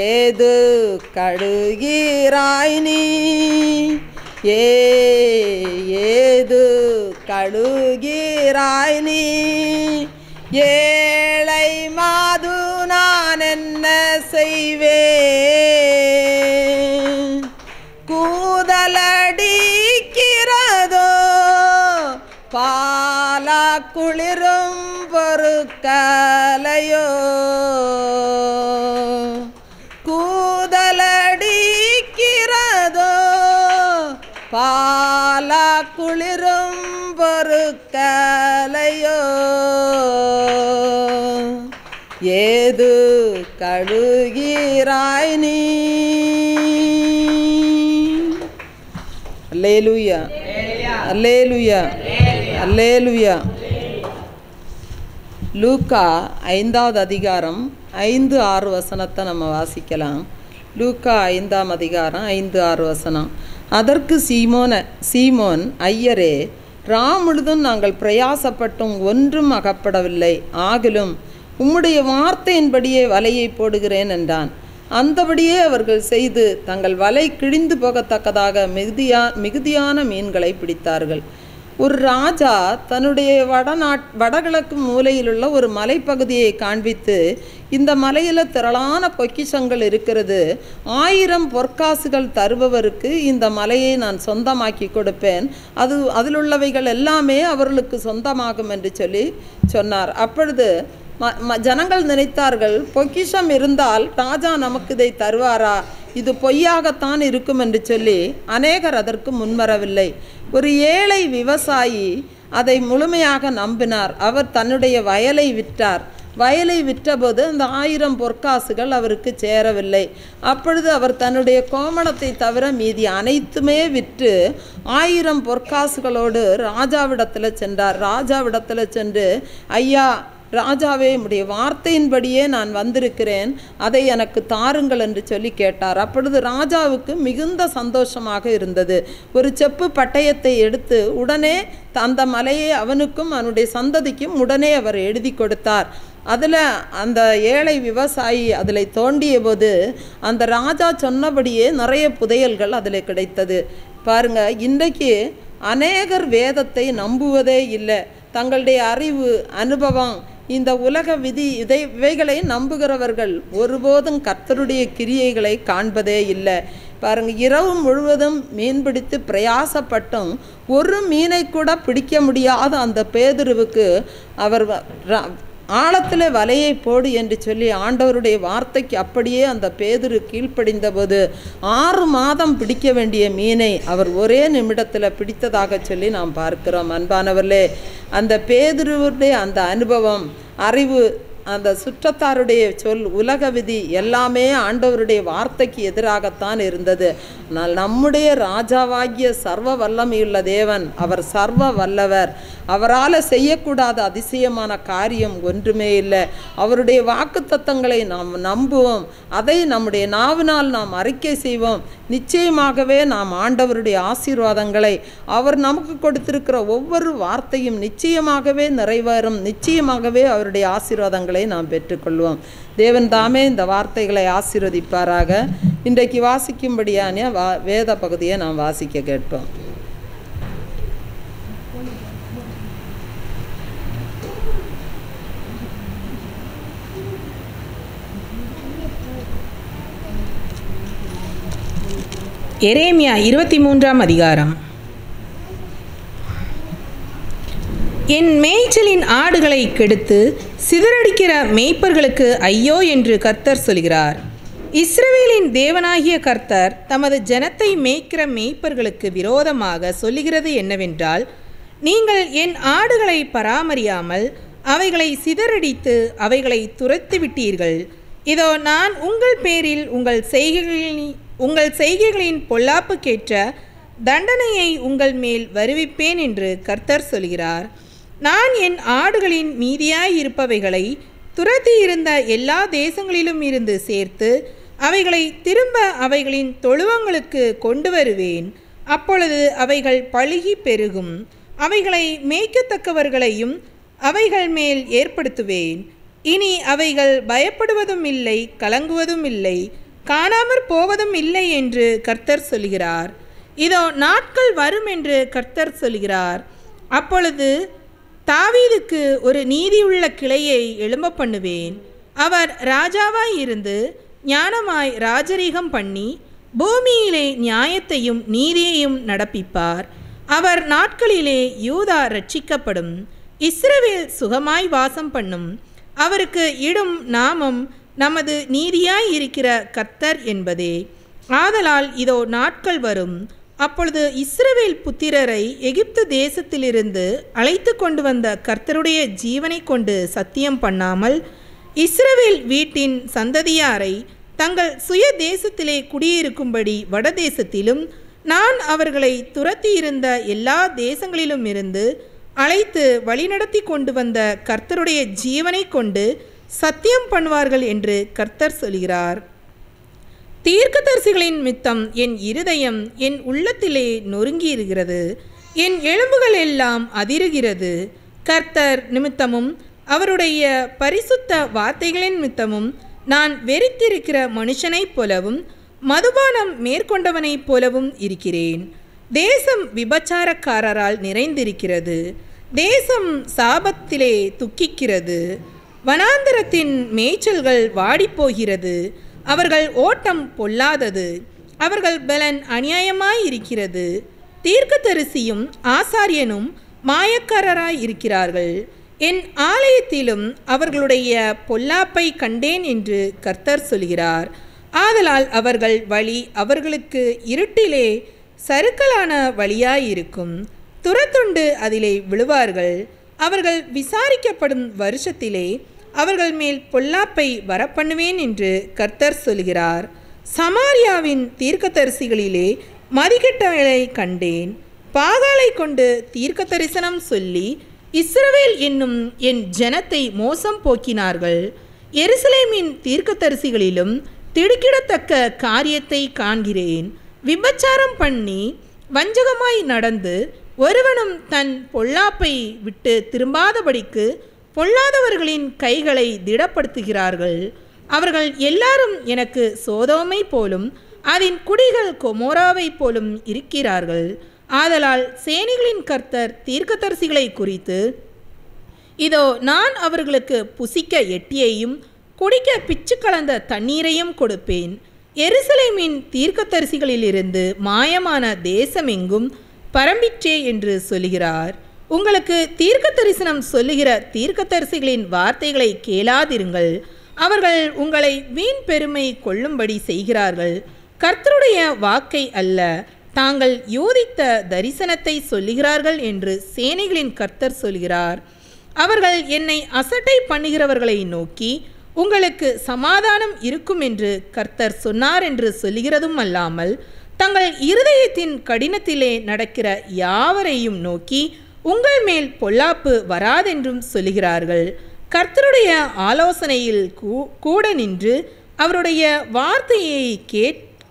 ஏது கழுகிறாய் நீ, ஏது கழுகிறாய் நீ, ஏழை மாது நான் என்ன செய்வேன்? கூதலடிக்கிறதோ பாலா குளிரும் பொறுக்கலையோ, கூதலடிக்கிறதோ பாலா குளிரும் பொறுக்கலையோ, ஏது கழுகிறாய் நீ. அல்லேலூயா, அல்லேலூயா, அல்லேலூயா. லூக்கா 5வது அதிகாரம் 5-6 வசனத்தை நம்ம வாசிக்கலாம். லூக்கா 5ஆம் அதிகாரம் 5-6 வசனம். அதற்கு சீமோன், ஐயரே, முழுதும் நாங்கள் பிரயாசப்பட்டும் ஒன்றும் அகப்படவில்லை, ஆகிலும் உம்முடைய வார்த்தையின்படியே வலையை போடுகிறேன் என்றான். அந்தபடியே அவர்கள் செய்து தங்கள் வலை கிழிந்து போகத்தக்கதாக மிகுதியான மீன்களை பிடித்தார்கள். ஒரு ராஜா தன்னுடைய வடகிழக்கு மூலையிலுள்ள ஒரு மலைப்பகுதியை காண்பித்து, இந்த மலையில் திரளான பொக்கிஷங்கள் இருக்கிறது, 1000 பொற்காசுகள் தருபவருக்கு இந்த மலையை நான் சொந்தமாக்கி கொடுப்பேன், அதிலுள்ளவைகள் எல்லாமே அவர்களுக்கு சொந்தமாகும் என்று சொன்னார். அப்பொழுது ஜனங்கள் நினைத்தார்கள், பொக்கிஷம் இருந்தால் ராஜா நமக்கு இதை தருவாரா? இது பொய்யாகத்தான் இருக்கும் என்று சொல்லி அநேகர் அதற்கு முன்வரவில்லை. ஒரு ஏழை விவசாயி அதை முழுமையாக நம்பினார். அவர் தன்னுடைய வயலை விற்றார். வயலை விற்றபோது அந்த 1000 பொற்காசுகள் அவருக்கு சேரவில்லை. அப்பொழுது அவர் தன்னுடைய கோமணத்தை தவிர மீதி அனைத்துமே விற்று 1000 பொற்காசுகளோடு ராஜாவிடத்தில் சென்றார். ராஜாவிடத்தில் சென்று, ஐயா ராஜாவே, உம்முடைய வார்த்தையின்படியே நான் வந்திருக்கிறேன், அதை எனக்கு தாருங்கள் என்று சொல்லி கேட்டார். அப்பொழுது ராஜாவுக்கு மிகுந்த சந்தோஷமாக இருந்தது. ஒரு செப்பு பட்டயத்தை எடுத்து உடனே அந்த மலையை அவனுக்கும் அவனுடைய சந்ததிக்கும் உடனே அவர் எழுதி கொடுத்தார். அதில் அந்த ஏழை விவசாயி அதில் தோண்டிய போது அந்த ராஜா சொன்னபடியே நிறைய புதையல்கள் அதில் கிடைத்தது. பாருங்க, இன்றைக்கு அநேகர் வேதத்தை நம்புவதே இல்லை. தங்களுடைய அறிவு, அனுபவம், இந்த உலக விதி இவைகளை நம்புகிறவர்கள் ஒருபோதும் கர்த்தருடைய கிரியைகளை காண்பதே இல்லை. பாருங்கள், இரவு முழுவதும் மீன் பிடித்து பிரயாசப்பட்டும் ஒரு மீனை கூட பிடிக்க முடியாத அந்த பேதுருவுக்கு அவர் ஆழத்தில் வலையை போடு என்று சொல்லி ஆண்டவருடைய வார்த்தைக்கு அப்படியே அந்த பேதுரு கீழ்ப்படிந்த போது 6 மாதம் பிடிக்க வேண்டிய மீனை அவர் ஒரே நிமிடத்தில் பிடித்ததாக சொல்லி நாம் பார்க்கிறோம். அன்பானவர்களே, அந்த பேதுருவுடைய அந்த அனுபவம், அறிவு, அந்த சுற்றத்தாருடைய சொல், உலக விதி எல்லாமே ஆண்டவருடைய வார்த்தைக்கு எதிராகத்தான் இருந்தது. ஆனால் நம்முடைய ராஜாவாகிய சர்வ வல்லமையுள்ள தேவன், அவர் சர்வ வல்லவர். அவரால் செய்யக்கூடாத அதிசயமான காரியம் ஒன்றுமே இல்லை. அவருடைய வாக்குத்தத்தங்களை நாம் நம்புவோம், அதை நம்முடைய நாவினால் நாம் அறிக்கை செய்வோம். நிச்சயமாகவே நாம் ஆண்டவருடைய ஆசீர்வாதங்களை, அவர் நமக்கு கொடுத்திருக்கிற ஒவ்வொரு வார்த்தையும் நிச்சயமாகவே நிறைவேறும். நிச்சயமாகவே அவருடைய ஆசீர்வாதங்களை நாம் பெற்றுக்கொள்வோம். தேவன் தாமே இந்த வார்த்தைகளை ஆசீர்வதிப்பாராக. இன்றைக்கு வாசிக்கும்படியான வேத பகுதியை நாம் வாசிக்க கேட்போம். எரேமியா 23ஆம் அதிகாரம். என் மேய்ச்சலின் ஆடுகளை கெடுத்து சிதறடிக்கிற மேய்ப்பர்களுக்கு ஐயோ என்று கர்த்தர் சொல்கிறார். இஸ்ரவேலின் தேவனாகிய கர்த்தர் தமது ஜனத்தை மேய்க்கிற மேய்ப்பர்களுக்கு விரோதமாக சொல்லுகிறது என்னவென்றால், நீங்கள் என் ஆடுகளை பராமரியாமல் அவைகளை சிதறடித்து அவைகளை துரத்திவிட்டீர்கள். இதோ நான் உங்கள் பேரில் உங்கள் செய்கைகளின் பொல்லாப்புக்கேற்ற தண்டனையை உங்கள் மேல் வருவிப்பேன் என்று கர்த்தர் சொல்கிறார். நான் என் ஆடுகளின் மீதியாய் இருப்பவைகளை துரத்தி இருந்த எல்லா தேசங்களிலும் இருந்து சேர்த்து அவைகளை திரும்ப அவைகளின் தொழுவங்களுக்கு கொண்டு வருவேன். அப்பொழுது அவைகள் பழுகி பெருகும். அவைகளை மேய்க்கத்தக்கவர்களையும் அவைகள் மேல் ஏற்படுத்துவேன். இனி அவைகள் பயப்படுவதும் இல்லை, கலங்குவதும் இல்லை, காணாமற் போவதும் இல்லை என்று கர்த்தர் சொல்கிறார். இதோ நாட்கள் வரும் என்று கர்த்தர் சொல்கிறார். அப்பொழுது தாவீதுக்கு ஒரு நீதியுள்ள கிளையை எழும்ப பண்ணுவேன். அவர் ராஜாவாய் இருந்து ஞானமாய் ராஜரீகம் பண்ணி பூமியிலே நியாயத்தையும் நீதியையும் நடப்பிப்பார். அவர் நாட்களிலே யூதா ரட்சிக்கப்படும், இஸ்ரவேல் சுகமாய் வாசம் பண்ணும். அவருக்கு இடும் நாமம் நமது நீதியாய் இருக்கிற கர்த்தர் என்பதே. ஆதலால் இதோ நாட்கள் வரும், அப்பொழுது இஸ்ரவேல் புத்திரரை எகிப்து தேசத்திலிருந்து அழைத்து கொண்டு வந்த கர்த்தருடைய ஜீவனை கொண்டு சத்தியம் பண்ணாமல் இஸ்ரவேல் வீட்டின் சந்ததியாரை தங்கள் சுய தேசத்திலே குடியிருக்கும்படி வடதேசத்திலும் நான் அவர்களை துரத்தியிருந்த எல்லா தேசங்களிலும் இருந்து அழைத்து வழிநடத்தி கொண்டு வந்த கர்த்தருடைய ஜீவனை கொண்டு சத்தியம் பண்ணுவார்கள் என்று கர்த்தர் சொல்கிறார். தீர்க்கதரிசிகளின் மித்தம் என் இருதயம் என் உள்ளத்திலே நொறுங்கியிருக்கிறது, என் எலும்புகள் எல்லாம் அதிருகிறது. கர்த்தர் நிமித்தமும் அவருடைய பரிசுத்த வார்த்தைகளின் நிமித்தமும் நான் வெறித்திருக்கிற மனுஷனைப் போலவும் மதுபானம் மேற்கொண்டவனைப் போலவும் இருக்கிறேன். தேசம் விபச்சாரக்காரரால் நிறைந்திருக்கிறது, தேசம் சாபத்திலே துக்கிக்கிறது. வனாந்தரத்தின் மேய்ச்சல்கள் வாடிப்போகிறது, அவர்கள் ஓட்டம் பொல்லாதது, அவர்கள் பலன் அநியாயமாயிருக்கிறது. தீர்க்கதரிசியும் ஆசாரியனும் மாயக்காரராய் இருக்கிறார்கள். என் ஆலயத்திலும் அவர்களுடைய பொல்லாப்பை கண்டேன் என்று கர்த்தர் சொல்கிறார். ஆதலால் அவர்கள் வழி அவர்களுக்கு இருட்டிலே சறுக்கலான வழியாயிருக்கும், துரத்துண்டு அதிலே விழுவார்கள். அவர்கள் விசாரிக்கப்படும் வருஷத்திலே அவர்கள் மேல் பொல்லாப்பை வரப்பண்ணுவேன் என்று கர்த்தர் சொல்கிறார். சமாரியாவின் தீர்க்கதரிசிகளிலே மதிக்கெட்டவளை கண்டேன். பாகாலை கொண்டு தீர்க்க தரிசனம் சொல்லி இஸ்ரவேல் என்னும் என் ஜனத்தை மோசம் போக்கினார்கள். எருசலேமின் தீர்க்கதரிசிகளிலும் திடுக்கிடத்தக்க காரியத்தை காண்கிறேன். விபச்சாரம் பண்ணி வஞ்சகமாய் நடந்து ஒருவனும் தன் பொல்லாப்பை விட்டு திரும்பாதபடிக்கு பொல்லாதவர்களின் கைகளை திடப்படுத்துகிறார்கள். அவர்கள் எல்லாரும் எனக்கு சோதோமை போலும் அதன் குடிகள் கொமோராவை போலும் இருக்கிறார்கள். ஆதலால் சேனைகளின் கர்த்தர் தீர்க்கதரிசிகளை குறித்து, இதோ நான் அவர்களுக்கு புசிக்க எட்டியையும் குடிக்க பிச்சு கலந்த தண்ணீரையும் கொடுப்பேன். எருசலேமின் தீர்க்கதரிசிகளிலிருந்து மாயமான தேசமெங்கும் பரம்பிற்றே என்று சொல்கிறார். உங்களுக்கு தீர்க்க தரிசனம் சொல்லுகிற தீர்க்கதரிசிகளின் வார்த்தைகளை கேளாதிருங்கள். அவர்கள் உங்களை வீண் பெருமை கொள்ளும்படி செய்கிறார்கள். கர்த்தருடைய வாக்கை அல்ல, தாங்கள் யோதித்த தரிசனத்தை சொல்லுகிறார்கள் என்று சேனைகளின் கர்த்தர் சொல்கிறார். அவர்கள் என்னை அசட்டை பண்ணுகிறவர்களை நோக்கி, உங்களுக்கு சமாதானம் இருக்கும் என்று கர்த்தர் சொன்னார் என்று சொல்லுகிறதும் அல்லாமல், தங்கள் இருதயத்தின் கடினத்திலே நடக்கிற யாவரையும் நோக்கி, உங்கள் மேல் பொல்லாப்பு வராதென்றும் சொல்லுகிறார்கள். கர்த்தருடைய ஆலோசனையில் கூட நின்று அவருடைய வார்த்தையை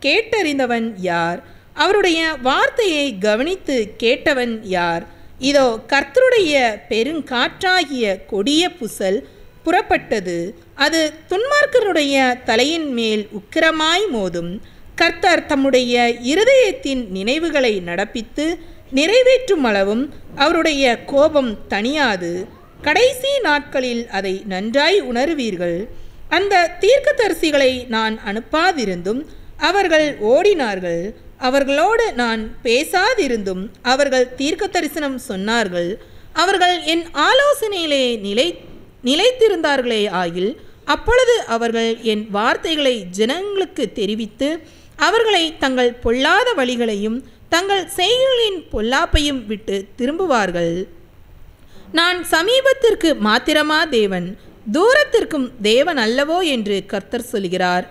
கேட்டறிந்தவன் யார்? அவருடைய வார்த்தையை கவனித்து கேட்டவன் யார்? இதோ கர்த்தருடைய பெருங்காற்றாகிய கொடிய புசல் புறப்பட்டது, அது துன்மார்க்கருடைய தலையின் மேல் உக்கிரமாய் மோதும். கர்த்தர் தம்முடைய இருதயத்தின் நினைவுகளை நடப்பித்து நிறைவேற்றும் அளவும் அவருடைய கோபம் தணியாது. கடைசி நாட்களில் அதை நன்றாய் உணருவீர்கள். அந்த தீர்க்கதரிசிகளை நான் அனுப்பாதிருந்தும் அவர்கள் ஓடினார்கள், அவர்களோடு நான் பேசாதிருந்தும் அவர்கள் தீர்க்க தரிசனம் சொன்னார்கள். அவர்கள் என் ஆலோசனையிலே நிலைத்திருந்தார்களே ஆகில், அப்பொழுது அவர்கள் என் வார்த்தைகளை ஜனங்களுக்கு தெரிவித்து அவர்களை தங்கள் பொல்லாத வழிகளையும் தங்கள் செய்கைகளின் பொல்லாப்பையும் விட்டு திரும்புவார்கள். நான் சமீபத்திற்கு மாத்திரமா தேவன், தூரத்திற்கும் தேவன் அல்லவோ என்று கர்த்தர் சொல்கிறார்.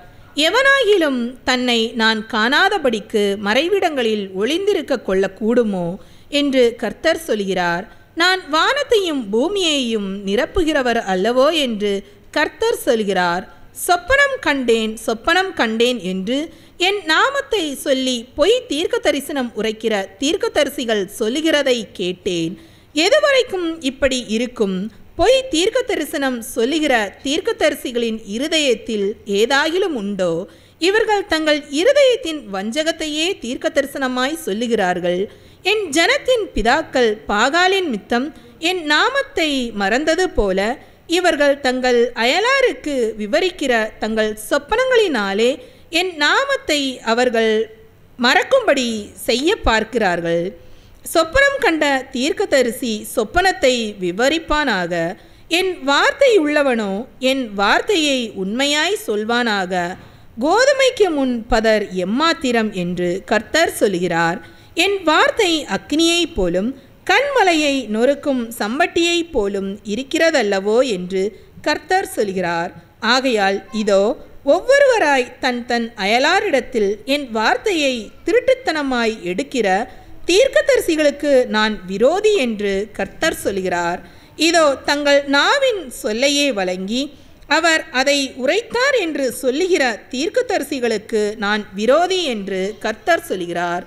எவனாகிலும் தன்னை நான் காணாதபடிக்கு மறைவிடங்களில் ஒளிந்திருக்க கொள்ளக்கூடுமோ என்று கர்த்தர் சொல்கிறார். நான் வானத்தையும் பூமியையும் நிரப்புகிறவர் அல்லவோ என்று கர்த்தர் சொல்கிறார். சொப்பனம் கண்டேன் என்று என் நாமத்தை சொல்லி பொய் தீர்க்க தரிசனம் உரைக்கிற தீர்க்கதரிசிகள் சொல்லுகிறதை கேட்டேன். எதுவரைக்கும் இப்படி இருக்கும்? பொய் தீர்க்க தரிசனம் சொல்லுகிற தீர்க்கதரிசிகளின் இருதயத்தில் ஏதாகிலும் உண்டோ? இவர்கள் தங்கள் இருதயத்தின் வஞ்சகத்தையே தீர்க்க தரிசனமாய் சொல்லுகிறார்கள். என் ஜனத்தின் பிதாக்கள் பாகாலின் மித்தம் என் நாமத்தை மறந்தது போல இவர்கள் தங்கள் அயலாருக்கு விவரிக்கிற தங்கள் சொப்பனங்களினாலே என் நாமத்தை அவர்கள் மறக்கும்படி செய்ய பார்க்கிறார்கள். சொப்பனம் கண்ட தீர்க்கதரிசி சொப்பனத்தை விவரிப்பானாக. என் வார்த்தை உள்ளவனோ என் வார்த்தையை உண்மையாய் சொல்வானாக. கோதுமைக்கு முன் பதர் எம்மாத்திரம் என்று கர்த்தர் சொல்கிறார். என் வார்த்தை அக்னியைப் போலும் கண்மலையை நொறுக்கும் சம்பட்டியைப் போலும் இருக்கிறதல்லவோ என்று கர்த்தர் சொல்கிறார். ஆகையால் இதோ ஒவ்வொருவராய் தன் தன் அயலாரிடத்தில் என் வார்த்தையை திருட்டுத்தனமாய் எடுக்கிற தீர்க்கதரிசிகளுக்கு நான் விரோதி என்று கர்த்தர் சொல்கிறார். இதோ தங்கள் நாவின் சொல்லையே வழங்கி அவர் அதை உரைத்தார் என்று சொல்லுகிற தீர்க்கதரிசிகளுக்கு நான் விரோதி என்று கர்த்தர் சொல்கிறார்.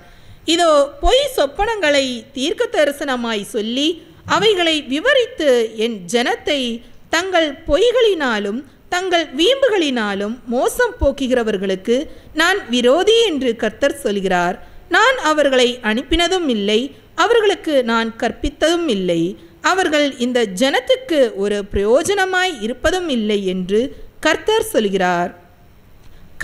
இதோ பொய் சொப்பனங்களை தீர்க்க தரிசனமாய் சொல்லி அவைகளை விவரித்து என் ஜனத்தை தங்கள் பொய்களினாலும் தங்கள் வீம்புகளினாலும் மோசம் போக்குகிறவர்களுக்கு நான் விரோதி என்று கர்த்தர் சொல்கிறார். நான் அவர்களை அனுப்பினதும் இல்லை, அவர்களுக்கு நான் கற்பித்ததும் இல்லை. அவர்கள் இந்த ஜனத்துக்கு ஒரு பிரயோஜனமாய் இருப்பதும் இல்லை என்று கர்த்தர் சொல்கிறார்.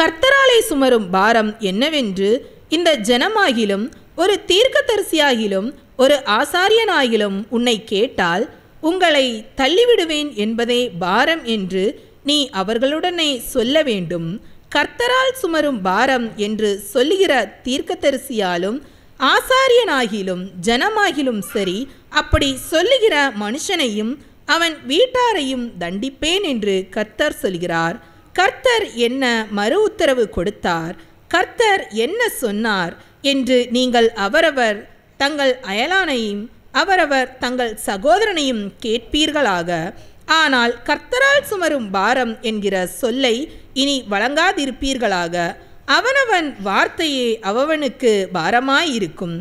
கர்த்தராலே சுமரும் பாரம் என்னவென்று இந்த ஜனமாகிலும் ஒரு தீர்க்கதரிசியாகிலும் ஒரு ஆசாரியனாகிலும் உன்னை கேட்டால் உங்களை தள்ளிவிடுவேன் என்பதே பாரம் என்று நீ அவர்களுடனே சொல்ல வேண்டும். கர்த்தரால் சுமரும் பாரம் என்று சொல்லுகிற தீர்க்கதரிசியாலும் ஆசாரியனாகிலும் ஜனமாகிலும் சரி, அப்படி சொல்லுகிற மனுஷனையும் அவன் வீட்டாரையும் தண்டிப்பேன் என்று கர்த்தர் சொல்கிறார். கர்த்தர் என்ன மறு உத்தரவு கொடுத்தார், கர்த்தர் என்ன சொன்னார் என்று நீங்கள் அவரவர் தங்கள் அயலானையும் அவரவர் தங்கள் சகோதரனையும் கேட்பீர்களாக. ஆனால் கர்த்தரால் சுமரும் பாரம் என்கிற சொல்லை இனி வழங்காதிருப்பீர்களாக. அவனவன் வார்த்தையே அவனுக்கு பாரமாயிருக்கும்.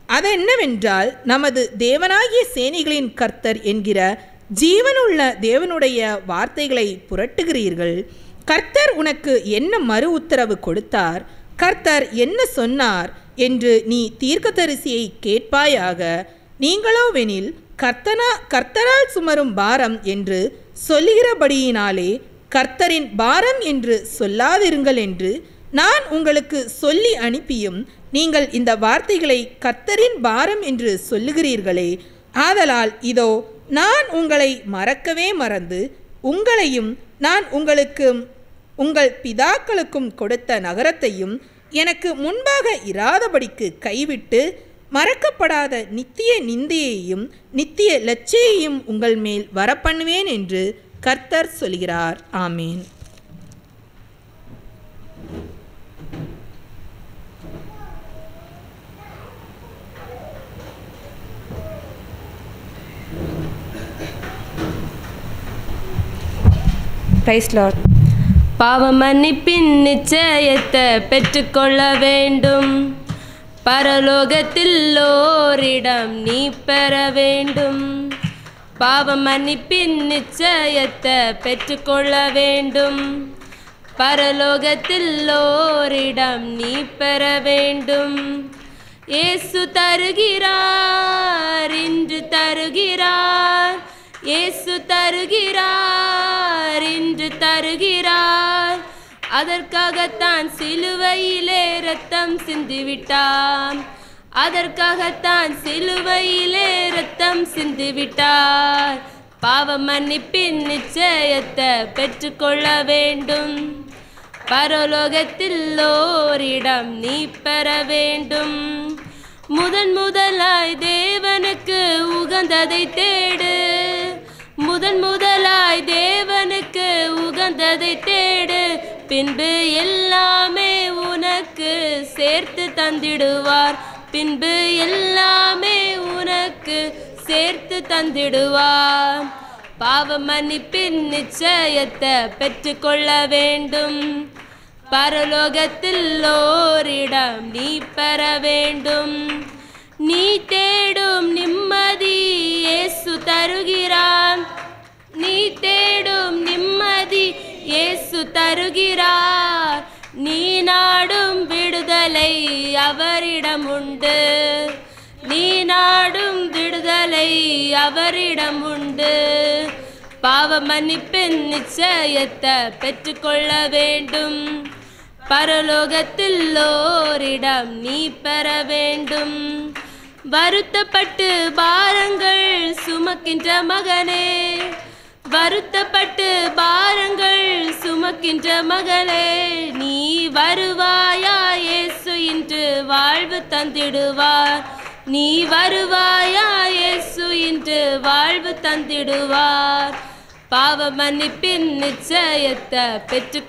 அதென்னவென்றால், நமது தேவனாகிய சேனைகளின் கர்த்தர் என்கிற ஜீவனுள்ள தேவனுடைய வார்த்தைகளை புரட்டுகிறீர்கள். கர்த்தர் உனக்கு என்ன மறு உத்தரவு கொடுத்தார், கர்த்தர் என்ன சொன்னார் என்று நீ தீர்க்கதரிசியை கேட்பாயாக. நீங்களோவெனில் கர்த்தரால் சுமரும் பாரம் என்று சொல்லுகிறபடியினாலே கர்த்தரின் பாரம் என்று சொல்லாதிருங்கள் என்று நான் உங்களுக்கு சொல்லி அனுப்பியும் நீங்கள் இந்த வார்த்தைகளை கர்த்தரின் பாரம் என்று சொல்லுகிறீர்களே. ஆதலால் இதோ நான் உங்களை மறக்கவே மறந்து உங்களையும் நான் உங்களுக்கும் உங்கள் பிதாக்களுக்கும் கொடுத்த நகரத்தையும் எனக்கு முன்பாக இராதபடிக்கு கைவிட்டு மறக்கப்படாத நித்திய நிந்தையையும் நித்திய லட்சியையும் உங்கள் மேல் வரப்பண்ணுவேன் என்று கர்த்தர் சொல்கிறார். ஆமீன். Praise Lord. பாவ மன்னிப்பின் நிச்சயத்தை பெற்றுக்கொள்ள வேண்டும். பரலோகத்தில் ஓரிடம் நீ பெற வேண்டும். பாவ மன்னிப்பின் நிச்சயத்தை பெற்றுக்கொள்ள வேண்டும். பரலோகத்தில் ஓரிடம் நீ பெற வேண்டும். இயேசு தருகிறார், இன்று தருகிறார். இயேசு தருகிறார், இன்று தருகிறார். அதற்காகத்தான் சிலுவையிலே இரத்தம் சிந்திவிட்டார். அதற்காகத்தான் சிலுவையிலே இரத்தம் சிந்திவிட்டார். பாவ மன்னிப்பின் நிச்சயத்தை பெற்றுக்கொள்ள வேண்டும். பரலோகத்தில் ஓரிடம் நீ பெற வேண்டும். முதலாய் தேவனுக்கு உகந்ததை தேடு. முதலாய் தேவனுக்கு உகந்ததை தேடு. பின்பு எல்லாமே உனக்கு சேர்த்து தந்திடுவார். பின்பு எல்லாமே உனக்கு சேர்த்து தந்திடுவார். பாவ மன்னிப்பின் நிச்சயத்தை பெற்றுக்கொள்ள வேண்டும். பரலோகத்தில் ஓரிடம் நீ பெற வேண்டும். நீ தேடும் நிம்மதி இயேசு தருகிறார். நீ தேடும் நிம்மதி இயேசு தருகிறார். நீ நாடும் விடுதலை அவரிடம் உண்டு. நீ நாடும் விடுதலை அவரிடம் உண்டு. பாவ மன்னிப்பின் நிச்சயத்தை பெற்றுக்கொள்ள வேண்டும். பரலோகத்தில் ஓரிடம் நீ பெற வேண்டும். வருத்தப்பட்டு பாரங்கள் சுமக்கின்ற மகனே, வருத்தப்பட்டு பாரங்கள் சுமக்கின்ற மகளே, நீ வருவாயா? இயேசு இன்று வாழ்வு தந்திடுவார். நீ வருவாயா? இயேசு இன்று வாழ்வு தந்திடுவார். பாவ மன்னிப்பின் நிச்சயத்தை பெற்று